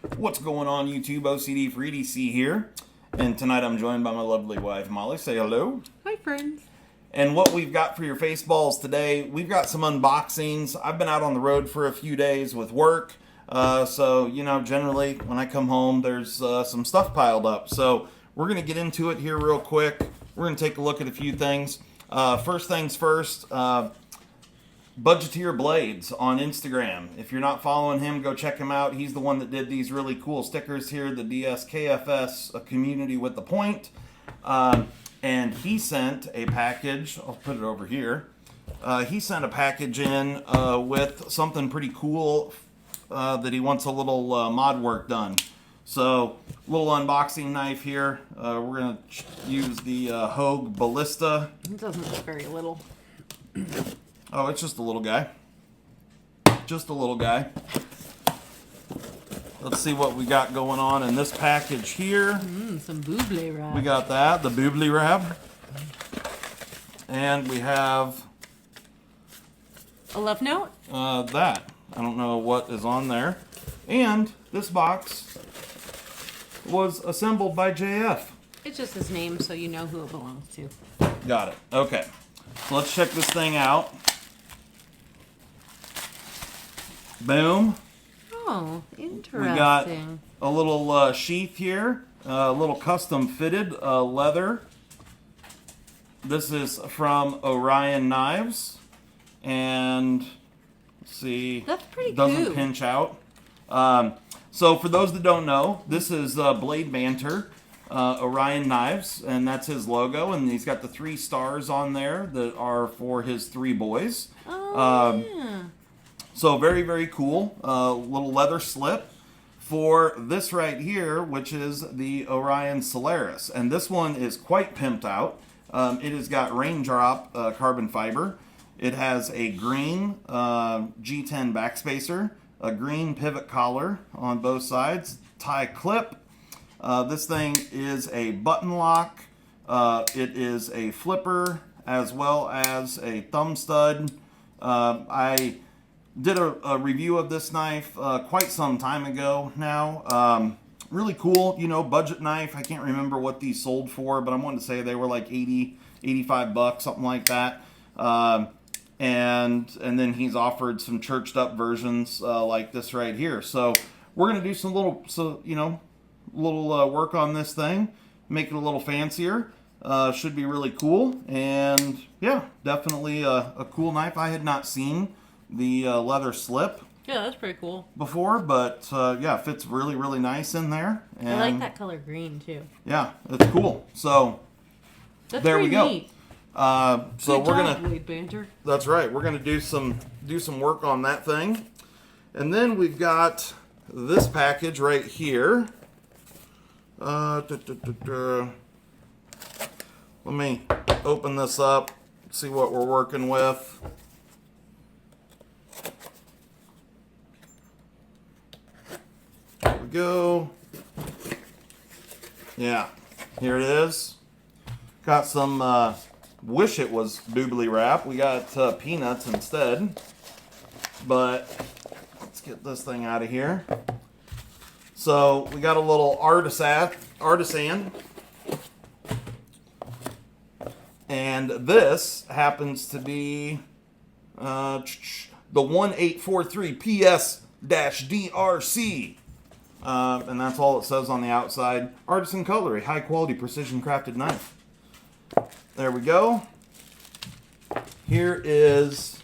What's going on YouTube? OCD for EDC here. And tonight I'm joined by my lovely wife, Molly. Say hello. Hi, friends. And what we've got for your face balls today, we've got some unboxings. I've been out on the road for a few days with work. So, you know, generally when I come home, there's some stuff piled up. So we're going to get into it here real quick. We're going to take a look at a few things. First things first, Budgeteer Blades on Instagram. If you're not following him, go check him out. He's the one that did these really cool stickers here, the DSKFS, a community with the point. And he sent a package. I'll put it over here. He sent a package in with something pretty cool that he wants a little mod work done. So, little unboxing knife here. We're going to use the Hogue Ballista. It doesn't look very little. Oh, it's just a little guy. Just a little guy. Let's see what we got going on in this package here. Some buble wrap. We got that, the buble wrap. And we have A love note? that. I don't know what is on there. And this box was assembled by JF. It's just his name, so you know who it belongs to. Got it. Okay. So let's check this thing out. Boom. Oh, interesting. We got a little sheath here, a little custom fitted leather. This is from Orion knives, and let's see, That's pretty doesn't cool. pinch out. So for those that don't know, this is Blade Banter, Orion knives, and that's his logo, and he's got the 3 stars on there that are for his 3 boys. Oh, yeah. So very, very cool. Little leather slip for this right here, which is the Orion Solaris. And this one is quite pimped out. It has got raindrop carbon fiber. It has a green G10 backspacer, a green pivot collar on both sides, tie clip. This thing is a button lock. It is a flipper as well as a thumb stud. I did a review of this knife quite some time ago now. Really cool, you know, budget knife. I can't remember what these sold for, but I wanted to say they were like 80, 85 bucks, something like that. And then he's offered some churched up versions like this right here. So we're gonna do some little work on this thing, make it a little fancier. Should be really cool, and yeah, definitely a cool knife. I had not seen the leather slip Yeah, that's pretty cool. before, but yeah, fits really, really nice in there. And I like that color green, too. yeah, it's cool. So That's there we pretty go. neat. So Good we're job, gonna. Blade Banter. That's right. We're gonna do some work on that thing, and then we've got this package right here. Let me open this up. See what we're working with. There we go. Yeah, here it is. Got some, wish it was doobly wrap. We got peanuts instead. But let's get this thing out of here. So we got a little artisan. And this happens to be the 1843 PS-DRC. And that's all it says on the outside. Artisan Cutlery, high quality precision crafted knife. There we go. Here is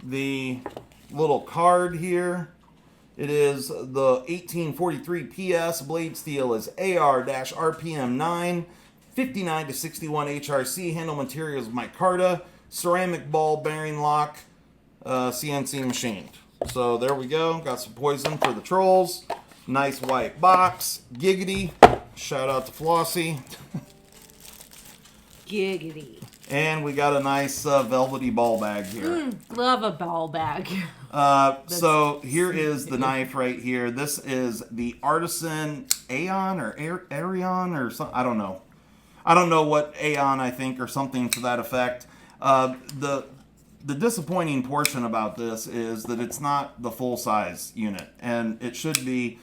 the little card here. It is the 1843 PS blade steel is AR-RPM 9, 59 to 61 HRC, handle materials micarta, ceramic ball bearing lock, CNC machined. So there we go. Got some poison for the trolls. Nice white box. Giggity. Shout out to Flossie. Giggity. And we got a nice velvety ball bag here. Love a ball bag. So here is the knife right here. This is the Artisan Aeon or Arion or something. I don't know. I don't know what Aeon, I think, or something to that effect. The the disappointing portion about this is that it's not the full size unit, and it should be.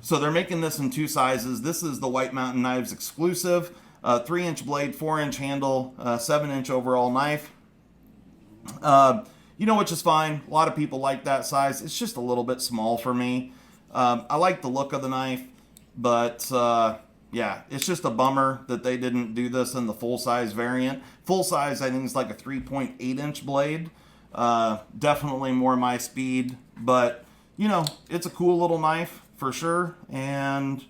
So they're making this in 2 sizes. This is the White Mountain Knives exclusive, 3-inch blade, 4-inch handle, 7-inch overall knife. Which is fine. A lot of people like that size. It's just a little bit small for me. I like the look of the knife, but yeah, it's just a bummer that they didn't do this in the full size variant. Full size, I think, is like a 3.8-inch blade. Definitely more my speed, but it's a cool little knife for sure. And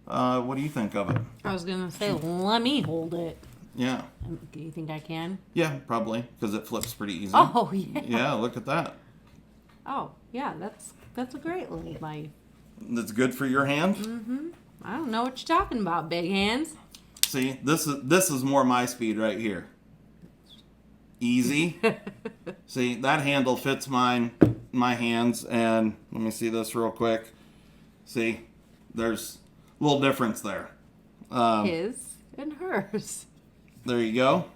what do you think of it? I was gonna say, let me hold it. Yeah. Do you think I can? Yeah, probably, because it flips pretty easy. Oh yeah. Yeah, look at that. Oh yeah, that's a great little knife. That's good for your hand. Mm-hmm. I don't know what you're talking about, big hands. See, this is more my speed right here. Easy. See, that handle fits my hands, and let me see this real quick. See, there's a little difference there. His and hers. There you go.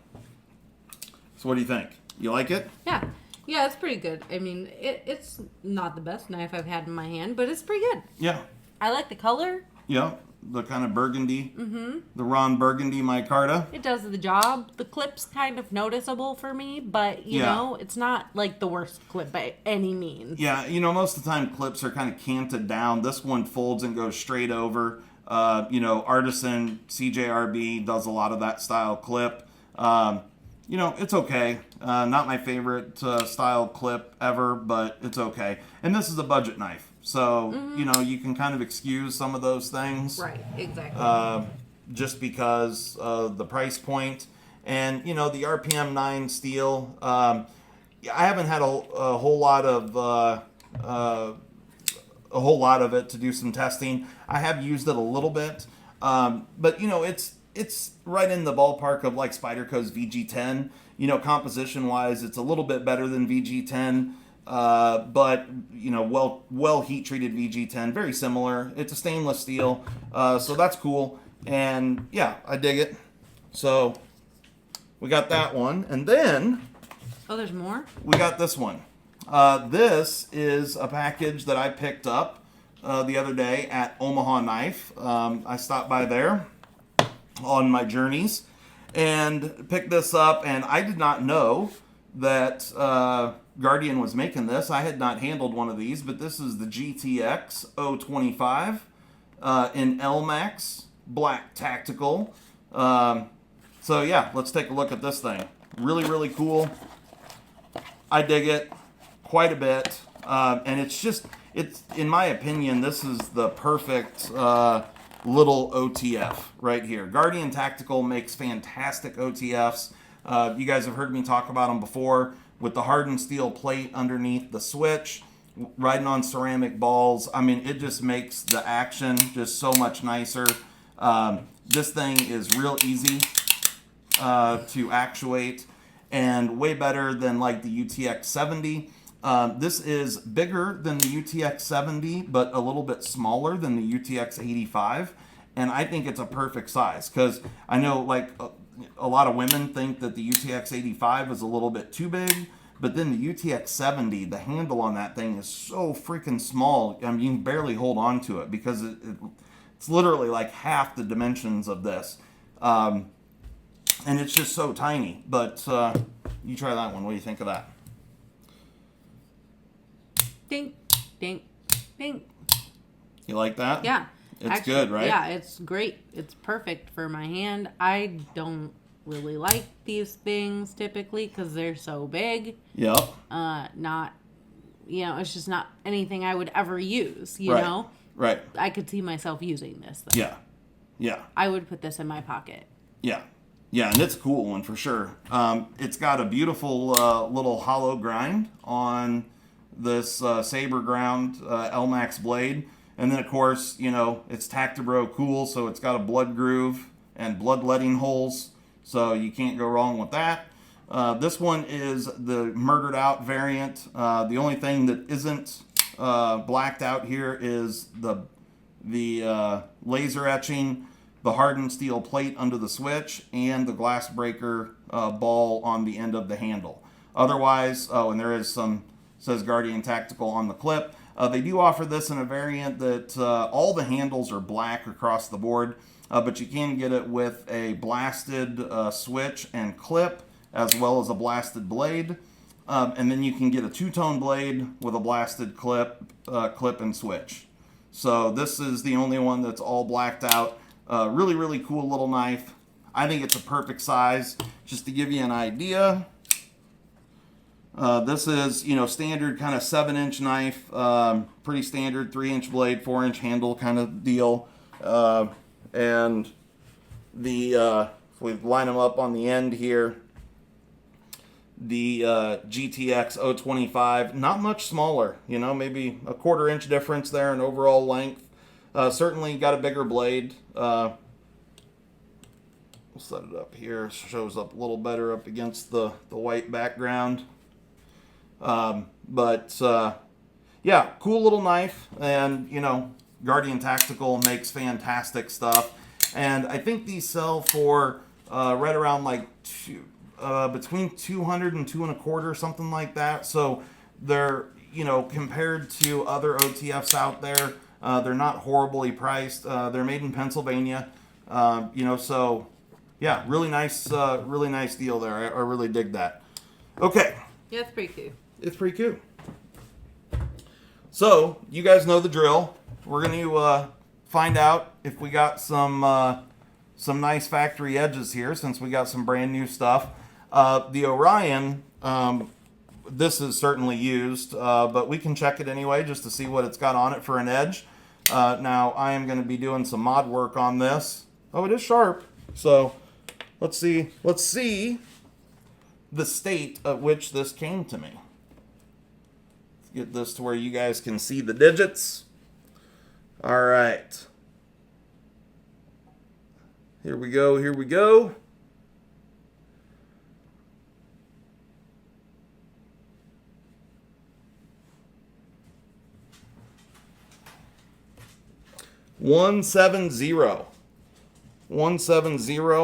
So what do you think? You like it? Yeah. Yeah, it's pretty good. I mean, it's not the best knife I've had in my hand, but it's pretty good. Yeah. I like the color. Yeah, the kind of burgundy. Mm-hmm. The Ron Burgundy micarta. It does the job. The clip's kind of noticeable for me, but, you know, it's not like the worst clip by any means. Yeah, most of the time clips are kind of canted down. This one folds and goes straight over. Artisan CJRB does a lot of that style clip. It's okay. Not my favorite style clip ever, but it's okay. And this is a budget knife. So, you can kind of excuse some of those things. Right, exactly. Just because of the price point. And, the RPM 9 steel, I haven't had a whole lot of it to do some testing. I have used it a little bit. But, it's right in the ballpark of like Spyderco's VG10. Composition-wise, it's a little bit better than VG10. But well heat-treated VG10, very similar. It's a stainless steel, so that's cool. And yeah, I dig it. So we got that one, and then there's more? we got this one. This is a package that I picked up the other day at Omaha Knife. I stopped by there on my journeys and picked this up, and I did not know that Guardian was making this. I had not handled one of these, but this is the GTX-025 in LMAX black tactical. So yeah, let's take a look at this thing. Really, really cool. I dig it quite a bit, and it's in my opinion, this is the perfect little OTF right here. Guardian Tactical makes fantastic OTFs. You guys have heard me talk about them before, with the hardened steel plate underneath the switch, riding on ceramic balls. I mean, it just makes the action just so much nicer. This thing is real easy to actuate, and way better than like the UTX-70. This is bigger than the UTX-70, but a little bit smaller than the UTX-85, and I think it's a perfect size, because I know like a lot of women think that the UTX-85 is a little bit too big, but then the UTX-70, the handle on that thing is so freaking small. I mean, you can barely hold on to it because it's literally like half the dimensions of this. And it's just so tiny. But you try that one. What do you think of that? Ding, ding, ding. You like that? Yeah. It's good, right? Yeah, it's great. It's perfect for my hand. I don't really like these things typically because they're so big. Yep. It's just not anything I would ever use, you Right. know? Right. I could see myself using this, though. Yeah. Yeah. I would put this in my pocket. Yeah. Yeah, and it's a cool one for sure. It's got a beautiful little hollow grind on this saber ground LMAX blade. And then, of course, it's Tactibro cool, so it's got a blood groove and bloodletting holes, so you can't go wrong with that. This one is the murdered out variant. The only thing that isn't blacked out here is the laser etching, the hardened steel plate under the switch, and the glass breaker ball on the end of the handle. Otherwise, oh, and there is some, says Guardian Tactical on the clip. They do offer this in a variant that all the handles are black across the board, but you can get it with a blasted switch and clip, as well as a blasted blade. And then you can get a two-tone blade with a blasted clip and switch. So this is the only one that's all blacked out. Really, really cool little knife. I think it's a perfect size. Just to give you an idea, this is, standard kind of 7-inch knife, pretty standard 3-inch blade, 4-inch handle kind of deal. And the, if we line them up on the end here, the GTX-025, not much smaller, maybe a 1/4 inch difference there in overall length. Certainly got a bigger blade. We'll set it up here. Shows up a little better up against the white background. Yeah, cool little knife, and Guardian Tactical makes fantastic stuff, and I think these sell for right around like between 200 and 225, something like that. So they're compared to other OTFs out there, they're not horribly priced. They're made in Pennsylvania, so yeah, really nice deal there. I really dig that. Okay. Yeah, it's pretty cool. It's pretty cool. So, you guys know the drill. We're going to find out if we got some nice factory edges here, since we got some brand new stuff. The Orion, this is certainly used, but we can check it anyway just to see what it's got on it for an edge. Now, I am going to be doing some mod work on this. Oh, it is sharp. So, let's see the state at which this came to me. Get this to where you guys can see the digits. All right. Here we go. $170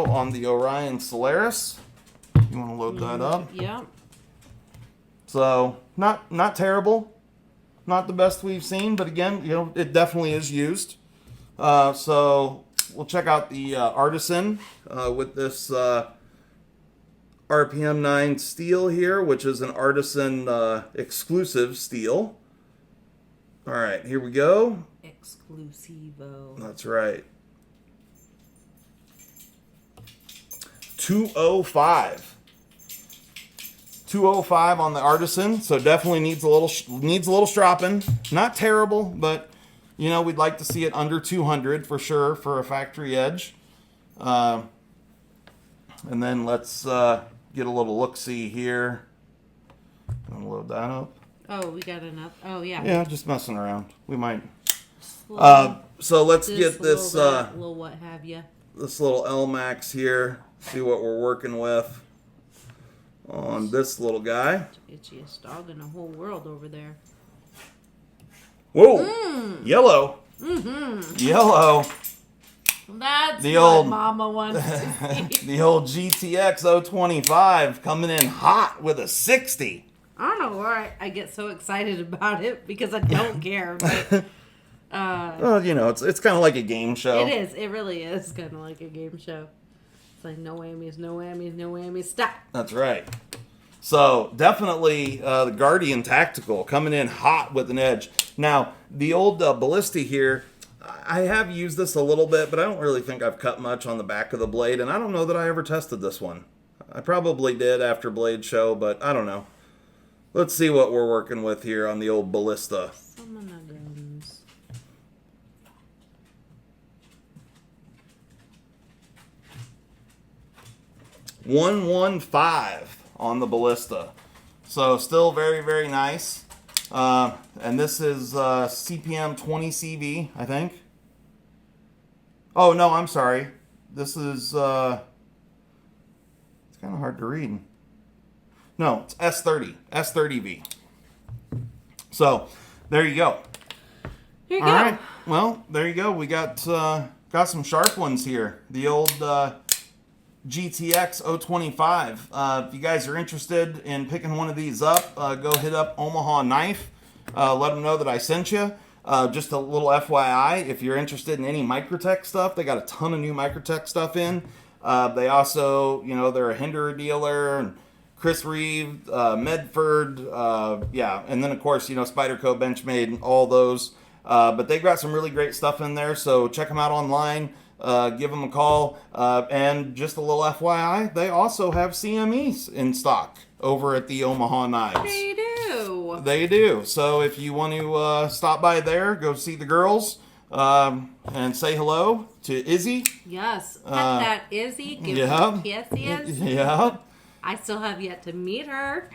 on the Orion Solaris. You want to load that up? Yeah. So not terrible, not the best we've seen, but again, it definitely is used. So we'll check out the Artisan with this RPM 9 steel here, which is an Artisan exclusive steel. All right, here we go. Exclusivo. That's right. 205. 205 on the Artisan, so definitely needs a little stropping. Not terrible, but we'd like to see it under 200 for sure for a factory edge. And then let's get a little look-see here. I'm gonna load that up. Oh, we got enough. Oh yeah. Yeah, just messing around. We might. Little, so let's get this little what have you. This little LMAX here. See what we're working with on this little guy. Itchiest dog in the whole world over there. Whoa! Yellow. Mm-hmm. Yellow. That's the what old Mama wants to see. The old GTX-025 coming in hot with a 60. I don't know why I get so excited about it, because I don't care. But, well, it's kind of like a game show. It is. It really is kind of like a game show. It's like no whammies, no whammies, no whammies. Stop. That's right. So definitely the Guardian Tactical coming in hot with an edge. Now the old Ballista here, I have used this a little bit, but I don't really think I've cut much on the back of the blade, and I don't know that I ever tested this one. I probably did after Blade Show, but I don't know. Let's see what we're working with here on the old Ballista. Some of the guns. $115 on the Ballista. So still very, very nice. And this is CPM 20 CV, I think. Oh, no, I'm sorry. This is, it's kind of hard to read. No, it's S30, S30V. So, there you go. Here you All go. right. Well, there you go. We got some sharp ones here. The old GTX-025. If you guys are interested in picking one of these up, go hit up Omaha Knife. Let them know that I sent you. Just a little FYI, if you're interested in any Microtech stuff, they got a ton of new Microtech stuff in. They also, they're a Hinderer dealer, and Chris Reeve, Medford, yeah, and then of course, Spyderco, Benchmade, and all those. But they've got some really great stuff in there, so check them out online. Give them a call. And just a little FYI, they also have CMEs in stock over at the Omaha Knives. They do. They do. So if you want to stop by there, go see the girls, and say hello to Izzy. Yes. Pet that Izzy. Give Yeah. her kisses. Yeah. I still have yet to meet her.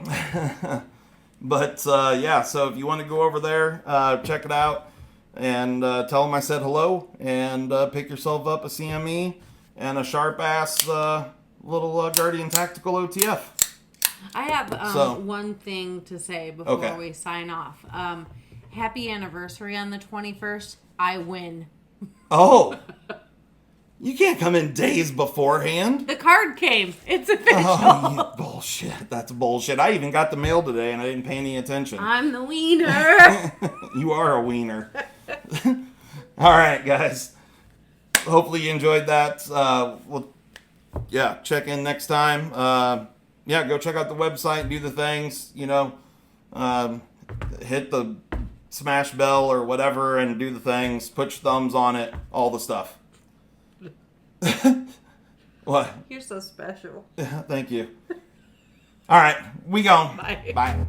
But yeah, so if you want to go over there, check it out. And tell them I said hello, and pick yourself up a CME and a sharp ass little Guardian Tactical OTF. I have one thing to say before we sign off. Happy anniversary on the 21st. I win. Oh, you can't come in days beforehand. The card came. It's official. Oh, bullshit. That's bullshit. I even got the mail today, and I didn't pay any attention. I'm the wiener. You are a wiener. All right, guys. Hopefully you enjoyed that. Check in next time. Go check out the website, do the things, hit the smash bell or whatever and do the things. Put your thumbs on it, all the stuff. What? You're so special. Thank you. All right, we go. Bye. Bye.